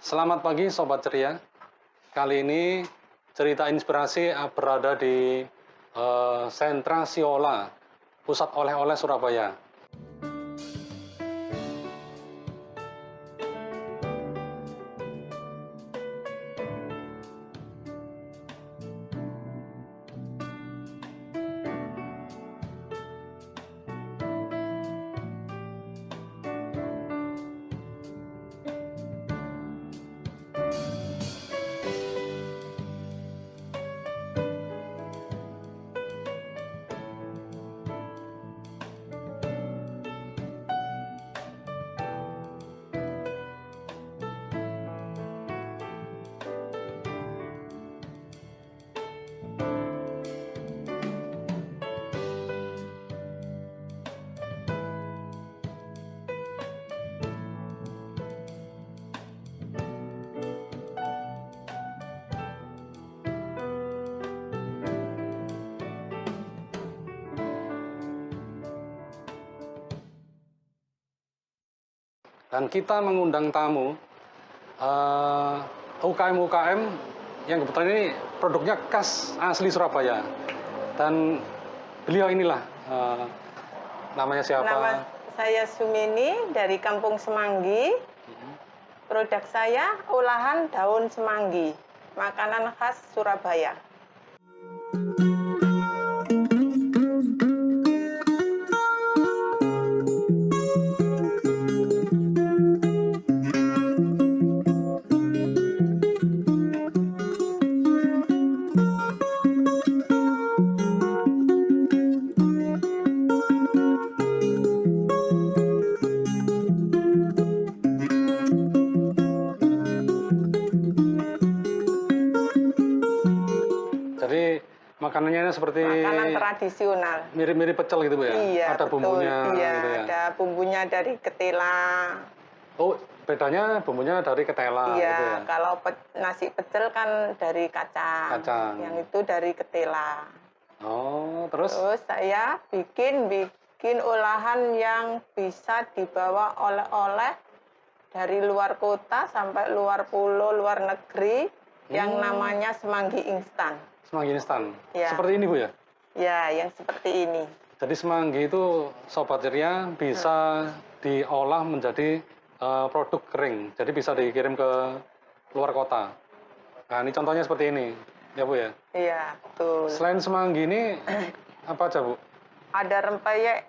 Selamat pagi Sobat Ceria. Kali ini cerita inspirasi berada di Sentra Siola, pusat oleh-oleh Surabaya. Dan kita mengundang tamu UKM-UKM yang kebetulan ini produknya khas asli Surabaya. Dan beliau inilah namanya siapa? Nama saya Sumini dari Kampung Semanggi. Produk saya olahan daun semanggi, makanan khas Surabaya. Jadi makanannya seperti Makanan tradisional. mirip-mirip pecel gitu Bu ya? Iya, ada betul. bumbunya Iya, gitu ya? ada bumbunya dari ketela. Oh, bedanya bumbunya dari ketela Iya, gitu ya? kalau nasi pecel kan dari kacang. Kacang. Yang itu dari ketela. Oh, terus? Terus saya bikin olahan yang bisa dibawa oleh-oleh dari luar kota sampai luar pulau, luar negeri, yang namanya semanggi instan. Semanggi instan? Ya. Seperti ini Bu ya? Ya, yang seperti ini. Jadi semanggi itu Sobat Ceria bisa diolah menjadi produk kering. Jadi bisa dikirim ke luar kota. Nah, ini contohnya seperti ini. Ya Bu ya? Iya, betul. Selain semanggi ini, apa aja Bu? Ada rempeyek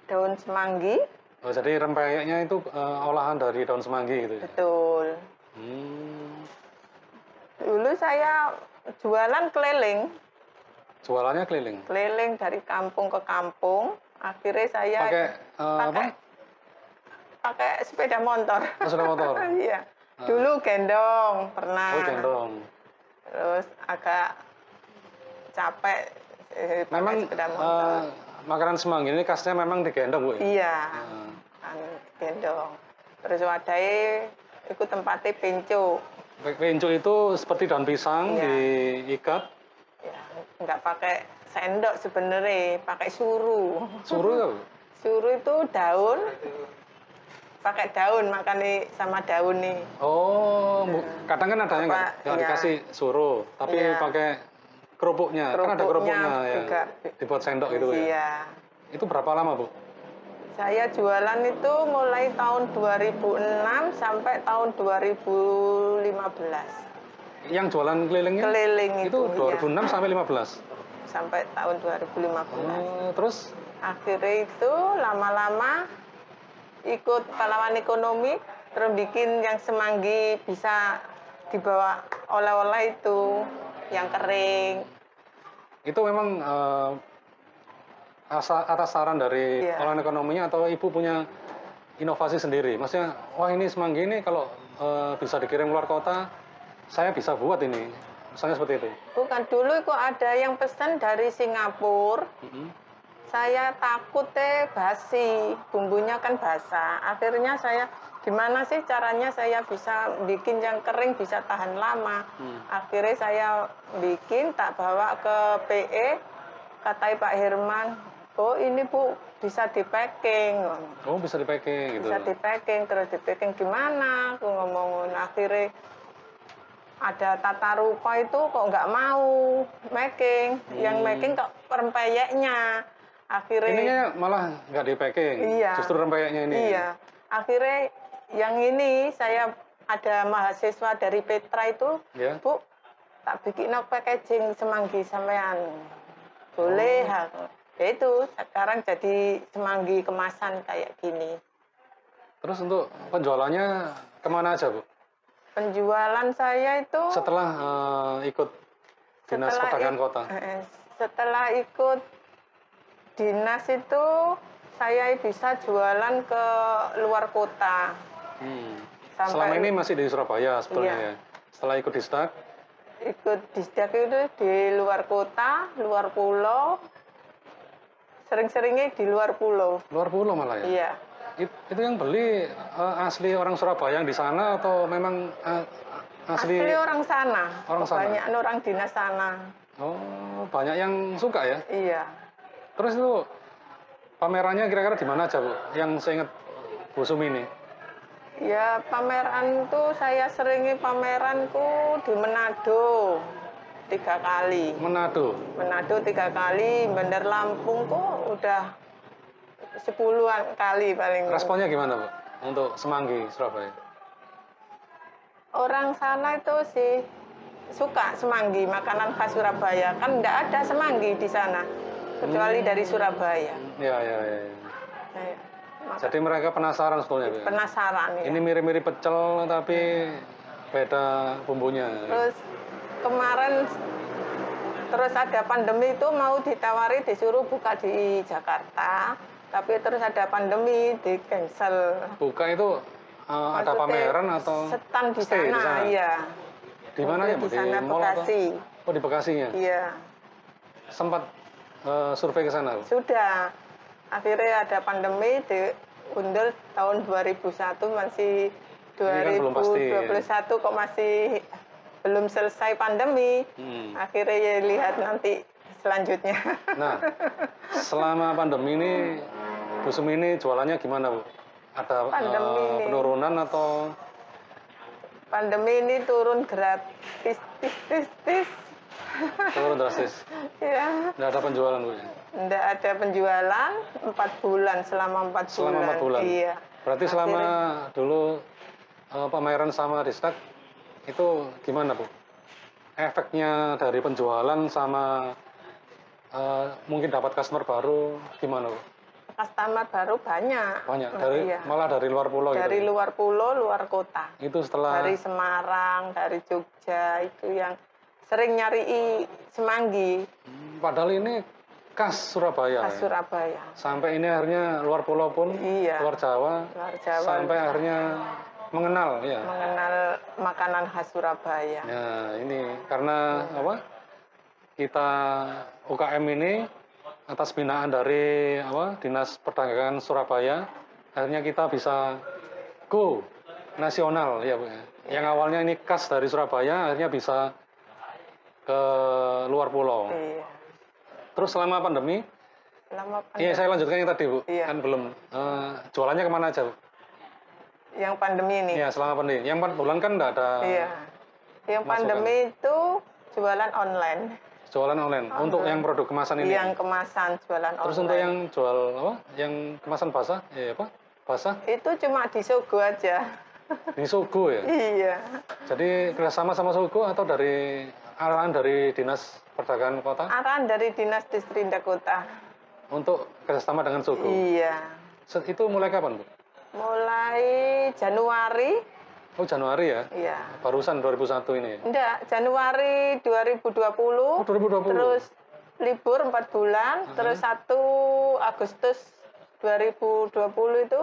daun semanggi. Oh, jadi rempeyeknya itu olahan dari daun semanggi gitu ya? Betul. Dulu saya jualan keliling. Jualannya keliling? Keliling dari kampung ke kampung. Akhirnya saya pakai sepeda motor. Oh, sepeda motor? Iya. Dulu gendong pernah. Oh, gendong. Terus agak capek Memang sepeda motor. makanan semanggi ini khasnya memang digendong Bu ya? Iya, kan gendong. Terus wadai ikut tempatnya penco. Penco itu seperti daun pisang diikat. Ya, nggak pakai sendok sebenarnya, pakai suru. Suru itu? Suru itu daun, pakai daun makan sama daun nih. Oh, kadang kan adanya nggak dikasih suru, tapi pakai kerupuknya. Kan ada kerupuknya ya, dibuat sendok itu ya. Iya. Itu berapa lama Bu? Saya jualan itu mulai tahun 2006 sampai tahun 2015. Yang jualan kelilingnya? Keliling itu 2006 sampai 15? Sampai tahun 2015. Oh, terus? Akhirnya itu lama-lama ikut pahlawan ekonomi, terus bikin yang semanggi bisa dibawa oleh-oleh itu, yang kering. Itu memang atas saran dari pahlawan ekonominya atau Ibu punya inovasi sendiri? Maksudnya, wah ini semanggi ini kalau bisa dikirim keluar kota, saya bisa buat ini. Misalnya seperti itu. Bukan, dulu kok ada yang pesan dari Singapura. Saya takut basi, bumbunya kan basah. Akhirnya saya, gimana sih caranya saya bisa bikin yang kering bisa tahan lama. Akhirnya saya bikin, tak bawa ke PE, katanya Pak Herman, oh ini Bu, bisa di packing. Oh, bisa di packing gitu. Bisa di packing, terus di packing gimana? Aku ngomong akhirnya ada tata rupa itu kok nggak mau making, yang making kok rempeyeknya. Akhirnya Ininya malah nggak di packing, iya, justru rempeyeknya ini. iya. Akhirnya yang ini saya ada mahasiswa dari Petra itu, Ya. Bu, tak bikin packaging semanggi sampean. Boleh. Ya itu sekarang jadi semanggi kemasan kayak gini. Terus untuk penjualannya kemana aja, Bu? Penjualan saya itu Setelah ikut Dinas Perdagangan Kota. Setelah ikut dinas itu saya bisa jualan ke luar kota. Selama ini masih di Surabaya sebetulnya ya. Setelah ikut Disdak? Ikut Disdak itu di luar kota, luar pulau. Sering-seringnya di luar pulau. Luar pulau malah ya? Iya. Itu yang beli asli orang Surabaya yang di sana atau memang asli orang sana. Orang sana? Banyak orang dinas sana. Oh, banyak yang suka ya? Iya. Terus itu pamerannya kira-kira di mana aja, Bu? Yang saya ingat Bu Sumi ini. Ya, pameran tuh saya seringi pameranku di Manado 3 kali. Manado? Manado 3 kali, Bandar Lampung kok udah 10-an kali paling. Responnya gimana, Bu? Untuk semanggi Surabaya? Orang sana itu sih suka semanggi, makanan khas Surabaya. Kan enggak ada semanggi di sana, kecuali dari Surabaya. Iya. Jadi mereka penasaran sebetulnya, Bu? Penasaran ya. Ini mirip-mirip pecel tapi beda bumbunya. Terus kemarin terus ada pandemi itu mau ditawari disuruh buka di Jakarta, tapi terus ada pandemi di cancel. Buka itu ada pameran atau stand di stay sana, iya. Di mana ya, Bu? Di sana mall Bekasi. Oh, di Bekasinya? Iya. Sempat survei ke sana, Bu? Sudah. Akhirnya ada pandemi diundur tahun 2001, masih 2021 kok masih belum selesai pandemi. Akhirnya ya lihat nanti selanjutnya. Nah, selama pandemi ini Bu Sumi ini jualannya gimana, Bu? Ada penurunan atau? Pandemi ini turun gratis, Turun drastis? Iya. Nggak ada penjualan, Bu? Nggak ada penjualan 4 bulan, selama 4 bulan. Selama 4 bulan? Iya. Berarti selama dulu pameran sama Disdak, itu gimana, Bu? Efeknya dari penjualan sama mungkin dapat customer baru gimana, Bu? Customer baru banyak. Malah dari luar pulau dari gitu? luar pulau, luar kota. Itu setelah? Dari Semarang, dari Jogja, itu yang sering nyari semanggi. Padahal ini khas Surabaya. Khas Surabaya. Sampai ini akhirnya luar pulau pun, luar Jawa, sampai akhirnya mengenal makanan khas Surabaya. Ya, ini karena apa? Kita UKM ini atas binaan dari Dinas Perdagangan Surabaya, akhirnya kita bisa go nasional ya, Bu. Yang awalnya ini khas dari Surabaya, akhirnya bisa ke luar pulau. Iya. Terus selama pandemi? Iya, saya lanjutkan yang tadi, Bu. Iya. Kan belum. Jualannya kemana aja, Bu? Yang pandemi ini? Iya, selama pandemi. Yang 4 bulan kan enggak ada. Iya. Yang pandemi itu jualan online. Jualan online. Untuk yang produk kemasan ini? Yang kemasan, jualan online. Terus untuk yang jual apa? Yang kemasan basah? apa? Basah? Itu cuma di Sogo aja. Di Sogo ya? Iya. Jadi kerjasama sama Sogo atau dari arahan dari Dinas Perdagangan Kota? Arahan dari Dinas Distrindak Kota. Untuk kerjasama dengan Sogo? Iya. Itu mulai kapan, Bu? Mulai Januari. Oh, Januari ya? Iya. Barusan 2001 ini? Enggak, Januari 2020. Oh, 2020. Terus libur 4 bulan, terus 1 Agustus 2020 itu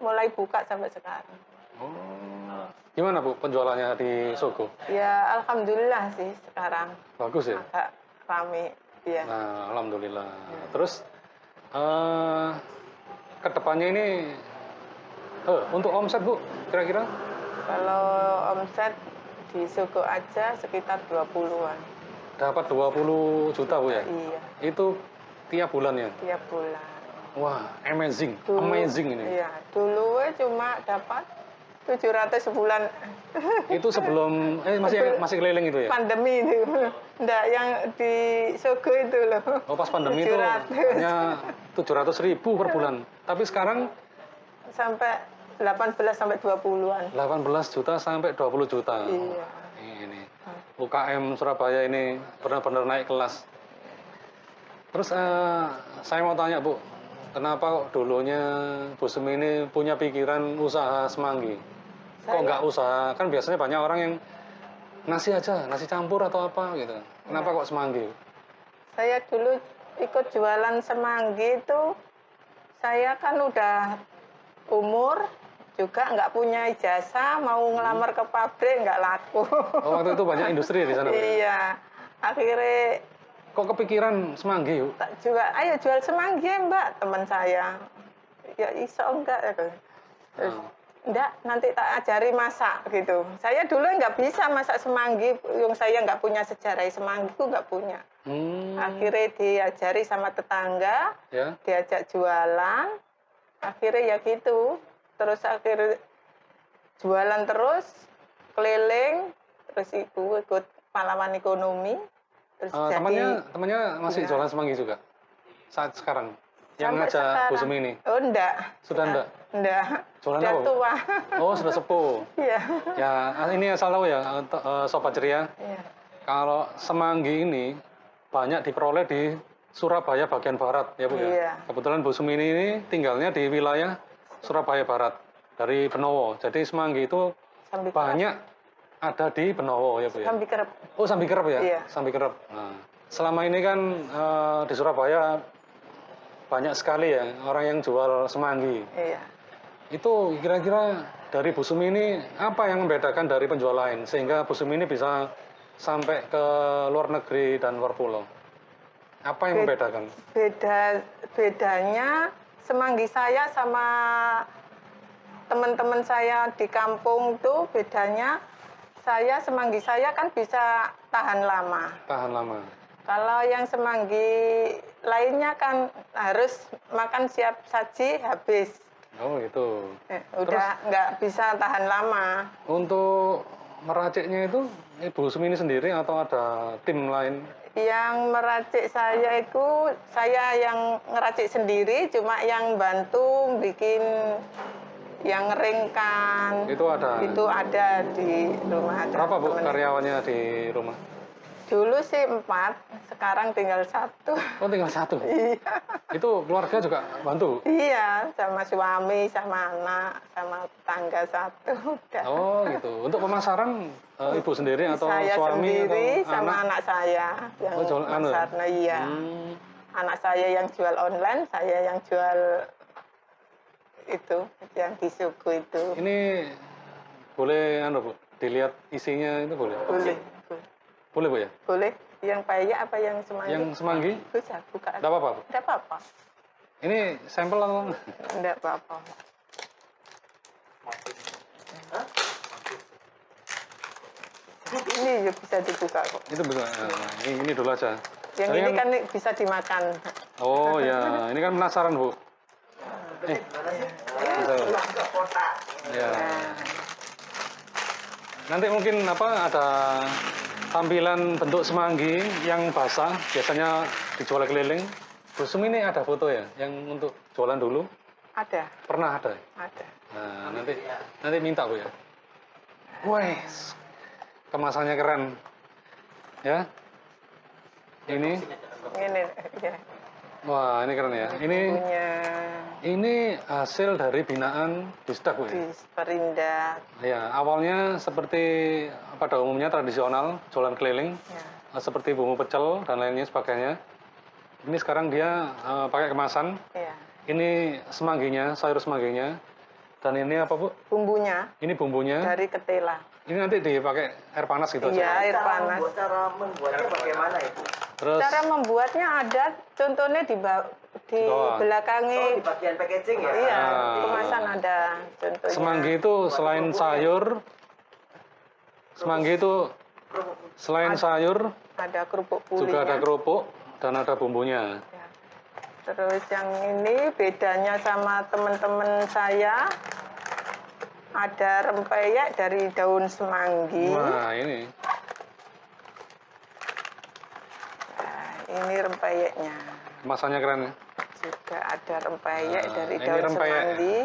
mulai buka sampai sekarang. Oh. Gimana, Bu, penjualannya di Sogo? Ya, alhamdulillah sih sekarang. Bagus ya? Agak rame, iya. Nah, alhamdulillah. Terus kedepannya ini untuk omset, Bu, kira-kira? Kalau omset di Sogo aja sekitar 20-an. Dapat 20 juta, Bu ya? Iya. Itu tiap bulan ya? Tiap bulan. Wah, amazing, Dulu, amazing ini. Iya, dulu cuma dapat 700 sebulan. Itu sebelum masih keliling itu ya? Pandemi itu. Enggak, yang di Sogo itu loh. Oh, pas pandemi itu 700. hanya 700.000 per bulan. Tapi sekarang Sampai 18 sampai 20-an. 18 juta sampai 20 juta. Iya. Ini UKM Surabaya ini benar-benar naik kelas. Terus saya mau tanya Bu, kenapa kok dulunya Bu Sumi ini punya pikiran usaha semanggi? Kok nggak usaha? Kan biasanya banyak orang yang nasi aja, nasi campur atau apa gitu. Kenapa kok semanggi? Saya dulu ikut jualan semanggi itu, saya kan udah umur, juga nggak punya ijazah, mau ngelamar ke pabrik nggak laku. Oh, waktu itu banyak industri di sana Bu, ya? Iya, akhirnya Kok kepikiran semanggi Bu? tak juga, ayo jual semanggi Mbak, teman saya. Ya iso enggak ya. Terus, enggak, nanti tak ajari masak gitu. Saya dulu nggak bisa masak semanggi, yang saya nggak punya sejarah semanggi itu nggak punya. Akhirnya diajari sama tetangga, Ya. diajak jualan, akhirnya ya gitu. Terus akhirnya jualan terus, keliling, terus ikut pahlawan ekonomi. Terus Temannya masih jualan semanggi juga saat sekarang yang sampai ngajak Bu sekarang. Sumi ini? Oh enggak. Sudah enggak? Enggak. Jualan Udah apa, Bu? tua. Oh, sudah sepuh. Iya. Ya, ini asal tahu ya, Sobat Ceria. Iya. Kalau semanggi ini banyak diperoleh di Surabaya bagian barat ya Bu ya. Iya. Kebetulan Bu Sumi ini tinggalnya di wilayah Surabaya Barat dari Benowo. Jadi semanggi itu Sambil banyak ada di Benowo ya Bu ya. sambil kerep. Oh, Sambi Kerep ya? Iya. Sambi Kerep. Nah, selama ini kan di Surabaya banyak sekali ya orang yang jual semanggi. Iya. Itu kira-kira dari Bu Sumi ini apa yang membedakan dari penjual lain sehingga Bu Sumi ini bisa sampai ke luar negeri dan luar pulau? Apa yang membedakan? Bedanya semanggi saya sama teman-teman saya di kampung itu bedanya, semanggi saya kan bisa tahan lama. Tahan lama. Kalau yang semanggi lainnya kan harus makan siap saji habis. Oh gitu. Udah nggak bisa tahan lama. Untuk meraciknya itu Ibu Sumi ini sendiri atau ada tim lain? Yang meracik saya itu saya yang ngeracik sendiri, cuma yang bantu bikin yang ngeringkan. Itu ada di rumah. Berapa Bu karyawannya di rumah? Dulu sih 4, sekarang tinggal 1. Oh, tinggal 1? Iya. Itu keluarga juga bantu? Iya, sama suami, sama anak, sama tetangga 1. Udah. Oh gitu. Untuk pemasaran Ibu sendiri atau Saya suami sendiri atau sama anak saya yang jual pasar. Nah, iya. Anak saya yang jual online, saya yang jual itu, yang di suku itu. Ini boleh Bu, dilihat isinya itu boleh? Boleh. Boleh Bu ya? Boleh. Yang paya apa yang semanggi? Yang semanggi? Bisa, buka. Tidak apa-apa Bu? Tidak apa-apa. Ini sampel atau? Tidak apa-apa. Ini bisa dibuka kok. Itu bisa. Ini dulu aja. Yang ini kan bisa dimakan. Oh ya, ini kan penasaran Bu. Bisa. Ya. Nanti mungkin ada tampilan bentuk semanggi yang basah, biasanya dijual keliling. Bu Sumi ini ada foto ya, yang untuk jualan dulu? Ada. Pernah ada? Ada. Nah, nanti minta Bu ya. Wes, kemasannya keren. Ya. Ini. Ya. Wah, ini keren ya. Ini hasil dari binaan Disdak Bu ya? Perindak. Ya, awalnya seperti pada umumnya tradisional, jualan keliling, seperti bumbu pecel dan lainnya sebagainya. Ini sekarang dia pakai kemasan. Ya. Ini semangginya, sayur semangginya. Dan ini apa Bu? Bumbunya. Ini bumbunya. Dari ketela. Ini nanti dipakai air panas gitu Iya, aja. air panas. Cara membuatnya bagaimana Ibu? Terus Cara membuatnya ada, contohnya di belakangnya. Oh, di bagian packaging ya? Iya, kemasan ada contohnya. semanggi itu selain sayur, semanggi itu selain sayur ada kerupuk puli. juga ada kerupuk dan ada bumbunya. Ya. Terus yang ini bedanya sama teman-teman saya, ada rempeyek dari daun semanggi. Wah, ini. Nah, ini rempeyeknya. Kemasannya keren ya. Juga ada rempeyek Nah, dari ini daun rempeyek. semanggi.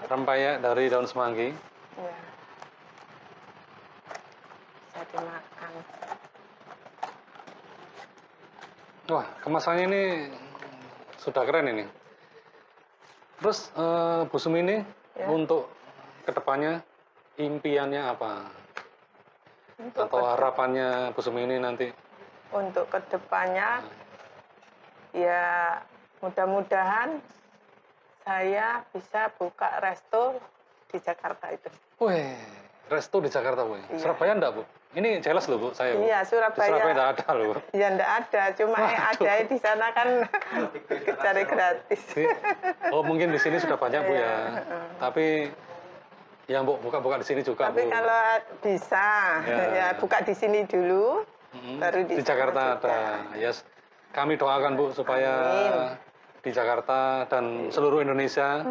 Rempeyek dari daun semanggi. Ya. Bisa dimakan. Wah, kemasannya ini sudah keren ini. Terus Bu Sumi ini Ya. untuk kedepannya impiannya apa? Untuk Atau harapannya Bu Sumi ini nanti? Untuk kedepannya, ya mudah-mudahan saya bisa buka resto di Jakarta itu. Wih, resto di Jakarta Bu. Iya. Surabaya enggak Bu? Ini jelas loh Bu, saya Bu. Iya, Di Surabaya. Surabaya enggak ada loh. Ya enggak ada, cuma yang ada di sana kan cari gratis. Oh, mungkin di sini sudah banyak Bu ya. Tapi yang buka-buka di sini juga Tapi Bu. kalau bisa, ya buka di sini dulu, baru Di sana Jakarta juga. ada. Yes. Kami doakan Bu supaya di Jakarta dan seluruh Indonesia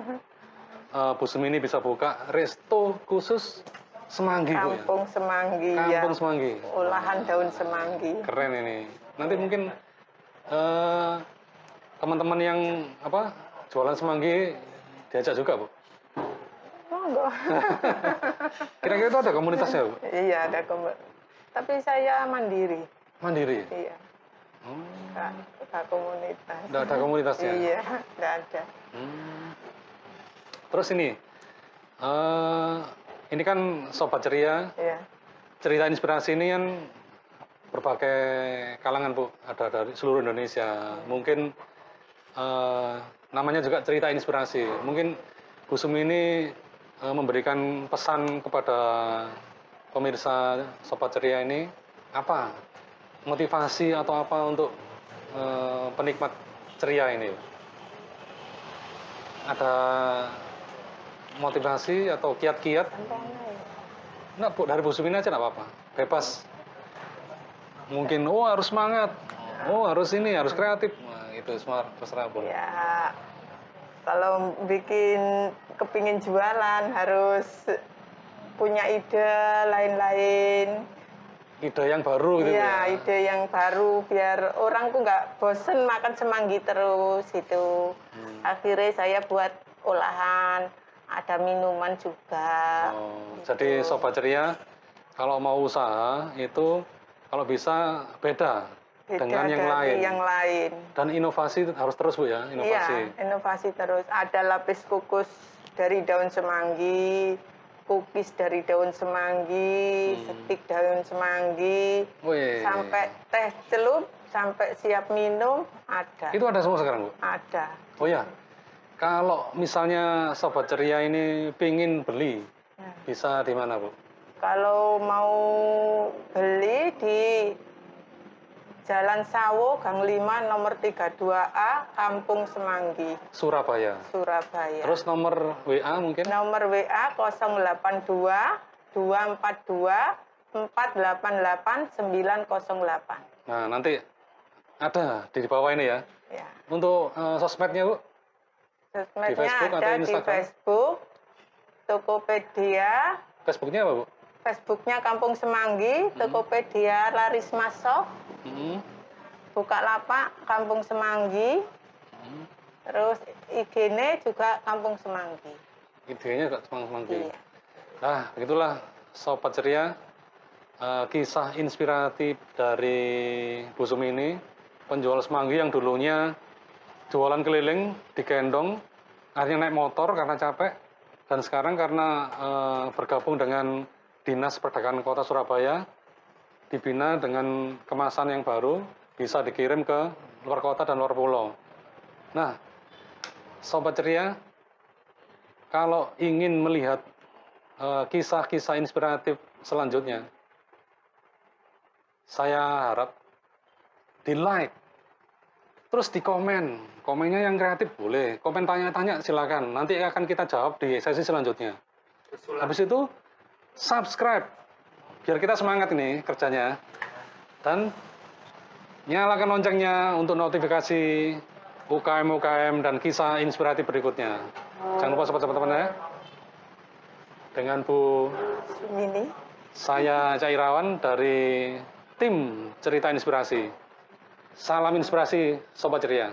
Bu Sumi ini bisa buka resto khusus semanggi Bu ya. Kampung Semanggi, ya. Kampung semanggi. Olahan daun semanggi. Keren ini. Nanti mungkin teman-teman yang apa jualan semanggi diajak juga Bu. Monggo. Kira-kira itu ada komunitasnya Bu? Iya, ada tapi saya mandiri. Mandiri. Iya, Oh, nggak komunitas. nggak ada komunitasnya. Iya, nggak ada. Terus ini kan Sobat Ceria, Iya, cerita inspirasi ini kan berbagai kalangan Bu, ada dari seluruh Indonesia. Mungkin namanya juga cerita inspirasi. Mungkin Bu Sumi ini memberikan pesan kepada pemirsa Sobat Ceria ini apa? Motivasi atau apa untuk penikmat ceria ini? Ada motivasi atau kiat-kiat? Enggak, Bu, dari Bu Sumi aja enggak apa-apa. Bebas. Mungkin harus semangat. Harus ini, harus kreatif. Nah, itu semua terserah Bu. ya kalau kepingin jualan harus punya ide lain-lain. Ide yang baru gitu Iya, ya. ide yang baru biar orang tuh nggak bosen makan semanggi terus gitu. Akhirnya saya buat olahan, ada minuman juga. Jadi Sobat Ceria, kalau mau usaha itu kalau bisa beda dengan yang dari lain. yang lain. Dan inovasi harus terus Bu ya, inovasi. Iya, inovasi terus. Ada lapis kukus dari daun semanggi, cookies dari daun semanggi, stik daun semanggi, Wih. sampai teh celup, sampai siap minum, ada. Itu ada semua sekarang Bu? Ada. Oh ya, kalau misalnya Sobat Ceria ini pingin beli, bisa di mana Bu? Kalau mau beli di Jalan Sawo, Gang 5, nomor 32A, Kampung Semanggi, Surabaya. Surabaya. Terus nomor WA mungkin? Nomor WA 082 242 488 908. Nah, nanti ada di bawah ini ya. Ya. Untuk sosmednya Bu? Sosmednya Facebook atau ada di Instagram? Facebook, Tokopedia, Facebooknya apa Bu? Facebooknya Kampung Semanggi, Tokopedia Larisma Shop, Bukalapak Kampung Semanggi, terus IG-nya juga Kampung Semanggi. Idenya juga semanggi. Iya. Nah, begitulah Sobat Ceria, kisah inspiratif dari Bu Sumi ini, penjual semanggi yang dulunya jualan keliling, digendong, akhirnya naik motor karena capek, dan sekarang karena bergabung dengan Dinas Perdagangan Kota Surabaya, dibina dengan kemasan yang baru, bisa dikirim ke luar kota dan luar pulau. Nah, Sobat Ceria, kalau ingin melihat kisah-kisah inspiratif selanjutnya, saya harap di like, terus di komen, komennya yang kreatif boleh, komen tanya-tanya silakan, nanti akan kita jawab di sesi selanjutnya. Habis itu subscribe, biar kita semangat ini kerjanya, dan nyalakan loncengnya untuk notifikasi UKM-UKM dan kisah inspiratif berikutnya. Jangan lupa sobat-sobat teman ya. Dengan Bu Sumini. saya Cak Irawan dari tim Cerita Inspirasi. Salam inspirasi Sobat Ceria.